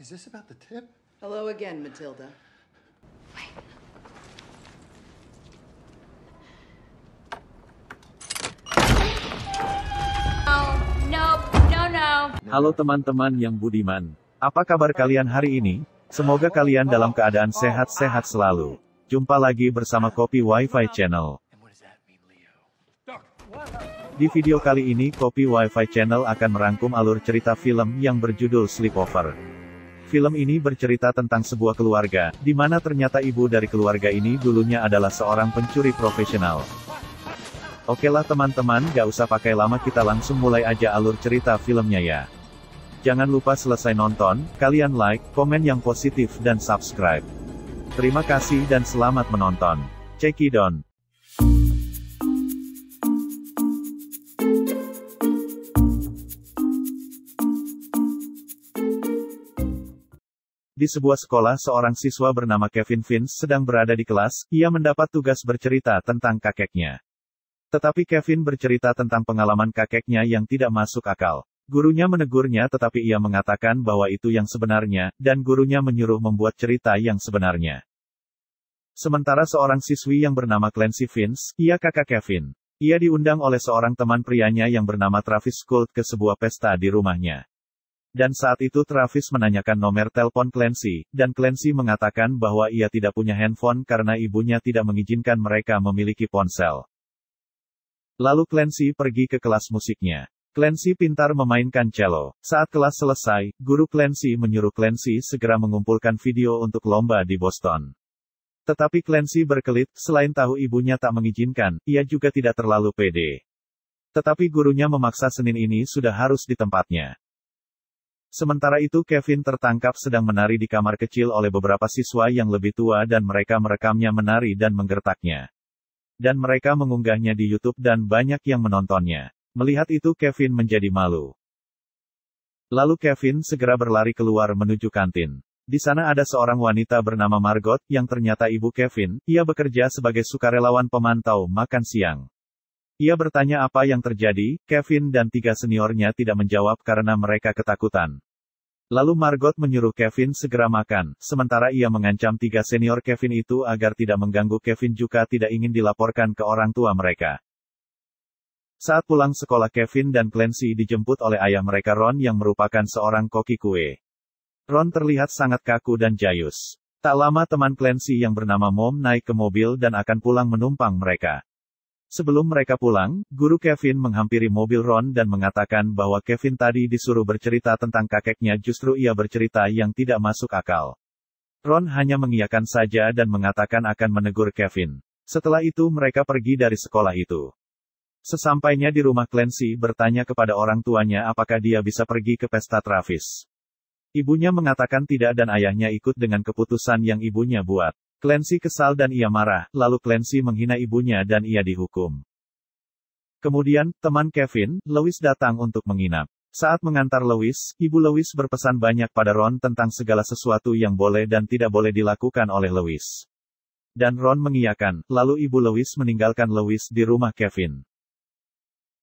Is this about the tip? Hello again, Matilda. No. Halo teman-teman yang budiman. Apa kabar kalian hari ini? Semoga kalian dalam keadaan sehat-sehat selalu. Jumpa lagi bersama Kopi Wi-Fi Channel. Di video kali ini Kopi Wi-Fi Channel akan merangkum alur cerita film yang berjudul Sleepover. Film ini bercerita tentang sebuah keluarga, di mana ternyata ibu dari keluarga ini dulunya adalah seorang pencuri profesional. Oke lah teman-teman, gak usah pakai lama, kita langsung mulai aja alur cerita filmnya ya. Jangan lupa selesai nonton, kalian like, komen yang positif dan subscribe. Terima kasih dan selamat menonton. Check it on. Di sebuah sekolah, seorang siswa bernama Kevin Vince sedang berada di kelas. Ia mendapat tugas bercerita tentang kakeknya. Tetapi Kevin bercerita tentang pengalaman kakeknya yang tidak masuk akal. Gurunya menegurnya, tetapi ia mengatakan bahwa itu yang sebenarnya, dan gurunya menyuruh membuat cerita yang sebenarnya. Sementara seorang siswi yang bernama Clancy Vince, ia kakak Kevin. Ia diundang oleh seorang teman prianya yang bernama Travis Scott ke sebuah pesta di rumahnya. Dan saat itu Travis menanyakan nomor telepon Clancy, dan Clancy mengatakan bahwa ia tidak punya handphone karena ibunya tidak mengizinkan mereka memiliki ponsel. Lalu Clancy pergi ke kelas musiknya. Clancy pintar memainkan cello. Saat kelas selesai, guru Clancy menyuruh Clancy segera mengumpulkan video untuk lomba di Boston. Tetapi Clancy berkelit, selain tahu ibunya tak mengizinkan, ia juga tidak terlalu pede. Tetapi gurunya memaksa Senin ini sudah harus di tempatnya. Sementara itu Kevin tertangkap sedang menari di kamar kecil oleh beberapa siswa yang lebih tua dan mereka merekamnya menari dan menggertaknya. Dan mereka mengunggahnya di YouTube dan banyak yang menontonnya. Melihat itu Kevin menjadi malu. Lalu Kevin segera berlari keluar menuju kantin. Di sana ada seorang wanita bernama Margot, yang ternyata ibu Kevin. Ia bekerja sebagai sukarelawan pemantau makan siang. Ia bertanya apa yang terjadi. Kevin dan 3 seniornya tidak menjawab karena mereka ketakutan. Lalu Margot menyuruh Kevin segera makan, sementara ia mengancam 3 senior Kevin itu agar tidak mengganggu Kevin juga tidak ingin dilaporkan ke orang tua mereka. Saat pulang sekolah Kevin dan Clancy dijemput oleh ayah mereka Ron yang merupakan seorang koki kue. Ron terlihat sangat kaku dan jayus. Tak lama teman Clancy yang bernama Mom naik ke mobil dan akan pulang menumpang mereka. Sebelum mereka pulang, guru Kevin menghampiri mobil Ron dan mengatakan bahwa Kevin tadi disuruh bercerita tentang kakeknya, justru ia bercerita yang tidak masuk akal. Ron hanya mengiyakan saja dan mengatakan akan menegur Kevin. Setelah itu mereka pergi dari sekolah itu. Sesampainya di rumah Clancy bertanya kepada orang tuanya apakah dia bisa pergi ke pesta Travis. Ibunya mengatakan tidak dan ayahnya ikut dengan keputusan yang ibunya buat. Clancy kesal dan ia marah, lalu Clancy menghina ibunya dan ia dihukum. Kemudian, teman Kevin, Louis datang untuk menginap. Saat mengantar Louis, ibu Louis berpesan banyak pada Ron tentang segala sesuatu yang boleh dan tidak boleh dilakukan oleh Louis. Dan Ron mengiyakan, lalu ibu Louis meninggalkan Louis di rumah Kevin.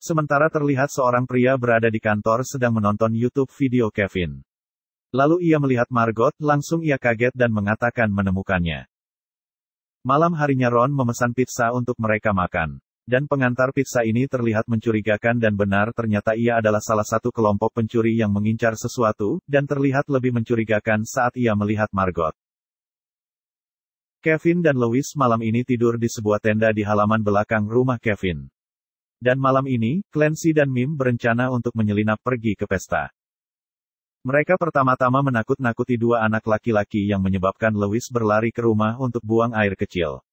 Sementara terlihat seorang pria berada di kantor sedang menonton YouTube video Kevin. Lalu ia melihat Margot, langsung ia kaget dan mengatakan menemukannya. Malam harinya Ron memesan pizza untuk mereka makan. Dan pengantar pizza ini terlihat mencurigakan dan benar ternyata ia adalah salah satu kelompok pencuri yang mengincar sesuatu, dan terlihat lebih mencurigakan saat ia melihat Margot. Kevin dan Louis malam ini tidur di sebuah tenda di halaman belakang rumah Kevin. Dan malam ini, Clancy dan Mim berencana untuk menyelinap pergi ke pesta. Mereka pertama-tama menakut-nakuti 2 anak laki-laki yang menyebabkan Louis berlari ke rumah untuk buang air kecil.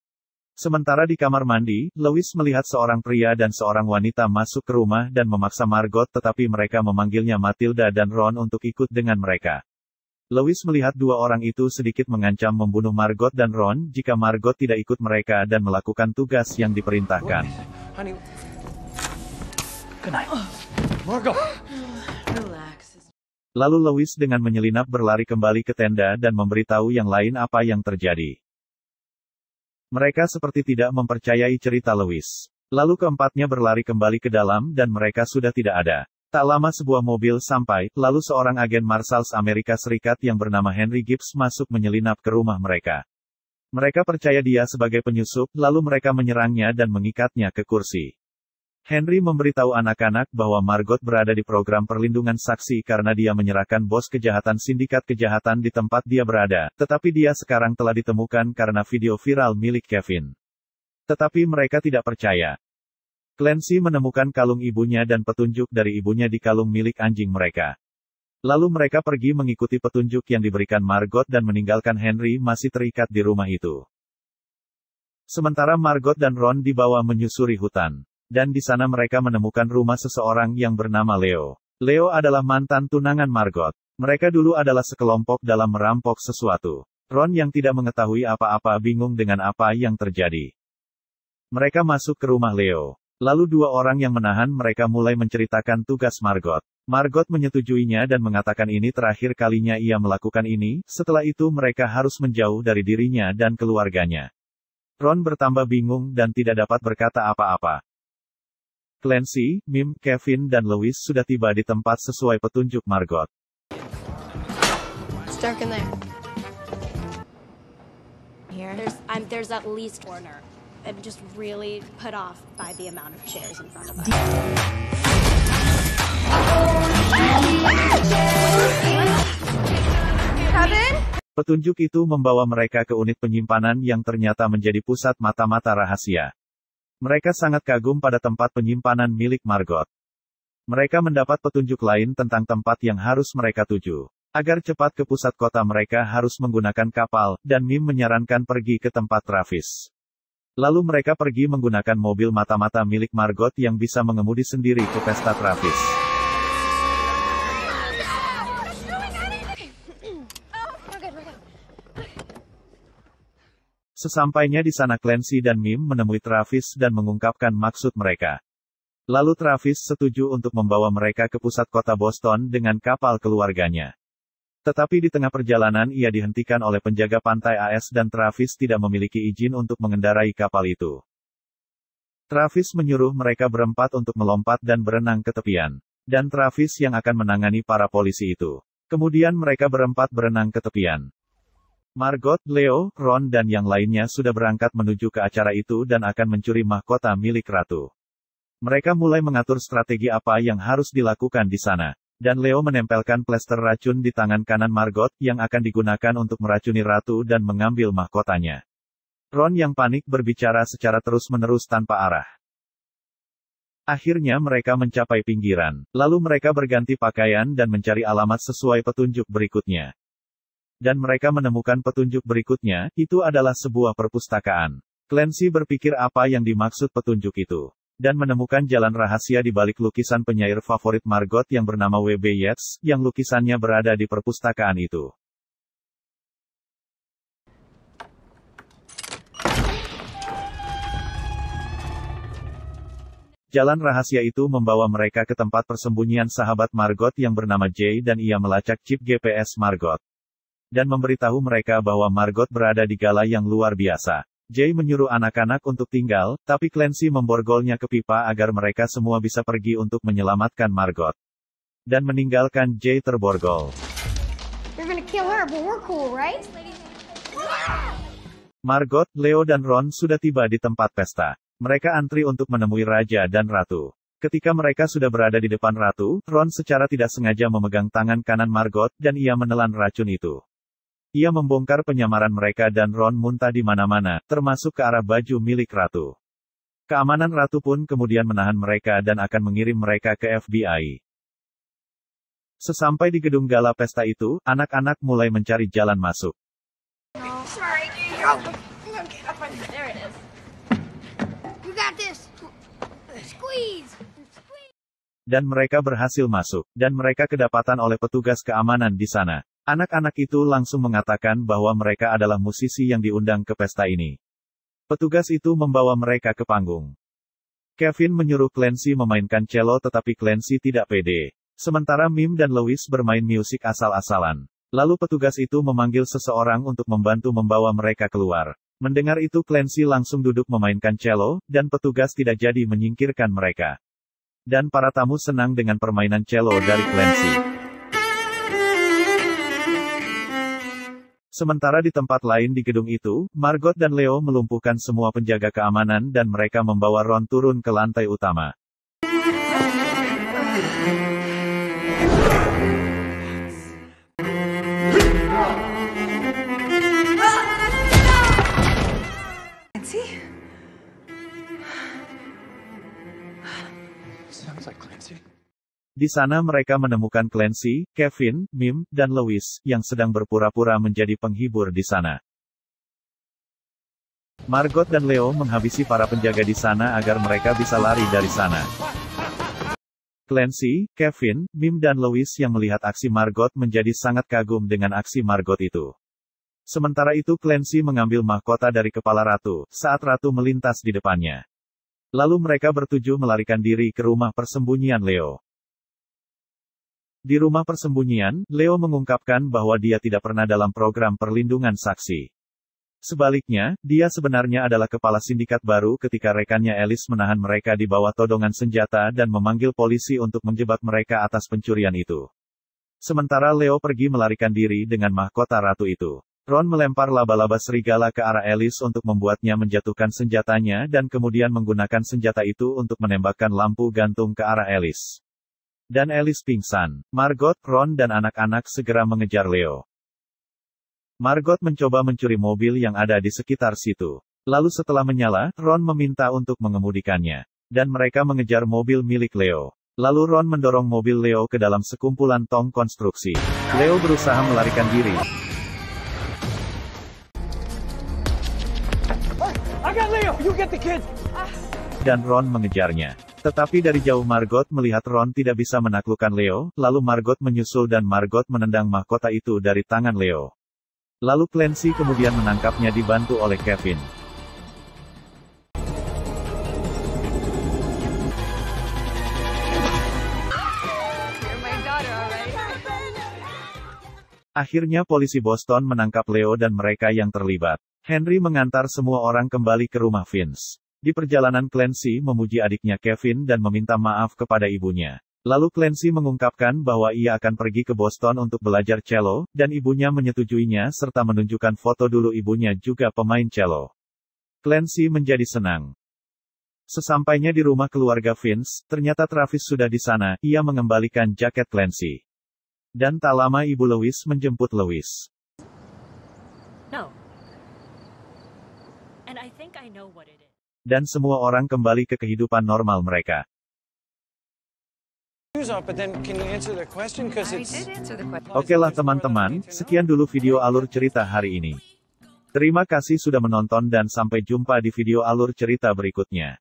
Sementara di kamar mandi, Louis melihat seorang pria dan seorang wanita masuk ke rumah dan memaksa Margot, tetapi mereka memanggilnya Matilda dan Ron untuk ikut dengan mereka. Louis melihat 2 orang itu sedikit mengancam membunuh Margot dan Ron jika Margot tidak ikut mereka dan melakukan tugas yang diperintahkan. Margot! Lalu Louis dengan menyelinap berlari kembali ke tenda dan memberitahu yang lain apa yang terjadi. Mereka seperti tidak mempercayai cerita Louis. Lalu keempatnya berlari kembali ke dalam dan mereka sudah tidak ada. Tak lama sebuah mobil sampai, lalu seorang agen Marshals Amerika Serikat yang bernama Henry Gibbs masuk menyelinap ke rumah mereka. Mereka percaya dia sebagai penyusup, lalu mereka menyerangnya dan mengikatnya ke kursi. Henry memberitahu anak-anak bahwa Margot berada di program perlindungan saksi karena dia menyerahkan bos kejahatan sindikat kejahatan di tempat dia berada, tetapi dia sekarang telah ditemukan karena video viral milik Kevin. Tetapi mereka tidak percaya. Clancy menemukan kalung ibunya dan petunjuk dari ibunya di kalung milik anjing mereka. Lalu mereka pergi mengikuti petunjuk yang diberikan Margot dan meninggalkan Henry masih terikat di rumah itu. Sementara Margot dan Ron dibawa menyusuri hutan. Dan di sana mereka menemukan rumah seseorang yang bernama Leo. Leo adalah mantan tunangan Margot. Mereka dulu adalah sekelompok dalam merampok sesuatu. Ron yang tidak mengetahui apa-apa bingung dengan apa yang terjadi. Mereka masuk ke rumah Leo. Lalu dua orang yang menahan mereka mulai menceritakan tugas Margot. Margot menyetujuinya dan mengatakan ini terakhir kalinya ia melakukan ini, setelah itu mereka harus menjauh dari dirinya dan keluarganya. Ron bertambah bingung dan tidak dapat berkata apa-apa. Clancy, Mim, Kevin dan Louis sudah tiba di tempat sesuai petunjuk Margot. It's dark in there. Here, there's at least corner. I'm just really put off by the amount of chairs in front of us. Petunjuk itu membawa mereka ke unit penyimpanan yang ternyata menjadi pusat mata-mata rahasia. Mereka sangat kagum pada tempat penyimpanan milik Margot. Mereka mendapat petunjuk lain tentang tempat yang harus mereka tuju. Agar cepat ke pusat kota mereka harus menggunakan kapal, dan Mim menyarankan pergi ke tempat Travis. Lalu mereka pergi menggunakan mobil mata-mata milik Margot yang bisa mengemudi sendiri ke pesta Travis. Sesampainya di sana Clancy dan Mim menemui Travis dan mengungkapkan maksud mereka. Lalu Travis setuju untuk membawa mereka ke pusat kota Boston dengan kapal keluarganya. Tetapi di tengah perjalanan ia dihentikan oleh penjaga pantai AS dan Travis tidak memiliki izin untuk mengendarai kapal itu. Travis menyuruh mereka berempat untuk melompat dan berenang ke tepian. Dan Travis yang akan menangani para polisi itu. Kemudian mereka berempat berenang ke tepian. Margot, Leo, Ron dan yang lainnya sudah berangkat menuju ke acara itu dan akan mencuri mahkota milik ratu. Mereka mulai mengatur strategi apa yang harus dilakukan di sana. Dan Leo menempelkan plester racun di tangan kanan Margot, yang akan digunakan untuk meracuni ratu dan mengambil mahkotanya. Ron yang panik berbicara secara terus-menerus tanpa arah. Akhirnya mereka mencapai pinggiran. Lalu mereka berganti pakaian dan mencari alamat sesuai petunjuk berikutnya. Dan mereka menemukan petunjuk berikutnya, itu adalah sebuah perpustakaan. Clancy berpikir apa yang dimaksud petunjuk itu. Dan menemukan jalan rahasia di balik lukisan penyair favorit Margot yang bernama W.B. Yeats, yang lukisannya berada di perpustakaan itu. Jalan rahasia itu membawa mereka ke tempat persembunyian sahabat Margot yang bernama Jay dan ia melacak chip GPS Margot. Dan memberitahu mereka bahwa Margot berada di gala yang luar biasa. Jay menyuruh anak-anak untuk tinggal, tapi Clancy memborgolnya ke pipa agar mereka semua bisa pergi untuk menyelamatkan Margot. Dan meninggalkan Jay terborgol. You're gonna kill her, but we're cool, right? Margot, Leo dan Ron sudah tiba di tempat pesta. Mereka antri untuk menemui Raja dan Ratu. Ketika mereka sudah berada di depan Ratu, Ron secara tidak sengaja memegang tangan kanan Margot, dan ia menelan racun itu. Ia membongkar penyamaran mereka dan Ron muntah di mana-mana, termasuk ke arah baju milik Ratu. Keamanan Ratu pun kemudian menahan mereka dan akan mengirim mereka ke FBI. Sesampai di gedung gala pesta itu, anak-anak mulai mencari jalan masuk. Sorry. There it is. You got this. Squeeze. Dan mereka berhasil masuk, dan mereka kedapatan oleh petugas keamanan di sana. Anak-anak itu langsung mengatakan bahwa mereka adalah musisi yang diundang ke pesta ini. Petugas itu membawa mereka ke panggung. Kevin menyuruh Clancy memainkan cello tetapi Clancy tidak pede. Sementara Mim dan Louis bermain musik asal-asalan. Lalu petugas itu memanggil seseorang untuk membantu membawa mereka keluar. Mendengar itu Clancy langsung duduk memainkan cello, dan petugas tidak jadi menyingkirkan mereka. Dan para tamu senang dengan permainan cello dari Clancy. Sementara di tempat lain di gedung itu, Margot dan Leo melumpuhkan semua penjaga keamanan dan mereka membawa Ron turun ke lantai utama. Nancy? Sounds like Clancy. Di sana mereka menemukan Clancy, Kevin, Mim, dan Louis, yang sedang berpura-pura menjadi penghibur di sana. Margot dan Leo menghabisi para penjaga di sana agar mereka bisa lari dari sana. Clancy, Kevin, Mim dan Louis yang melihat aksi Margot menjadi sangat kagum dengan aksi Margot itu. Sementara itu Clancy mengambil mahkota dari kepala ratu, saat ratu melintas di depannya. Lalu mereka bertujuh melarikan diri ke rumah persembunyian Leo. Di rumah persembunyian, Leo mengungkapkan bahwa dia tidak pernah dalam program perlindungan saksi. Sebaliknya, dia sebenarnya adalah kepala sindikat baru ketika rekannya Alice menahan mereka di bawah todongan senjata dan memanggil polisi untuk menjebak mereka atas pencurian itu. Sementara Leo pergi melarikan diri dengan mahkota ratu itu. Ron melempar laba-laba serigala ke arah Alice untuk membuatnya menjatuhkan senjatanya dan kemudian menggunakan senjata itu untuk menembakkan lampu gantung ke arah Alice. Dan Alice pingsan. Margot, Ron dan anak-anak segera mengejar Leo. Margot mencoba mencuri mobil yang ada di sekitar situ. Lalu setelah menyala, Ron meminta untuk mengemudikannya. Dan mereka mengejar mobil milik Leo. Lalu Ron mendorong mobil Leo ke dalam sekumpulan tong konstruksi. Leo berusaha melarikan diri. I got Leo! You get the kids! Dan Ron mengejarnya. Tetapi dari jauh Margot melihat Ron tidak bisa menaklukkan Leo, lalu Margot menyusul dan Margot menendang mahkota itu dari tangan Leo. Lalu Clancy kemudian menangkapnya dibantu oleh Kevin. Akhirnya polisi Boston menangkap Leo dan mereka yang terlibat. Henry mengantar semua orang kembali ke rumah Vince. Di perjalanan Clancy memuji adiknya Kevin dan meminta maaf kepada ibunya. Lalu Clancy mengungkapkan bahwa ia akan pergi ke Boston untuk belajar cello, dan ibunya menyetujuinya serta menunjukkan foto dulu ibunya juga pemain cello. Clancy menjadi senang. Sesampainya di rumah keluarga Vince, ternyata Travis sudah di sana, ia mengembalikan jaket Clancy. Dan tak lama ibu Louis menjemput Louis. No. And I think I know what it is. Dan semua orang kembali ke kehidupan normal mereka. Okelah teman-teman, sekian dulu video alur cerita hari ini. Terima kasih sudah menonton dan sampai jumpa di video alur cerita berikutnya.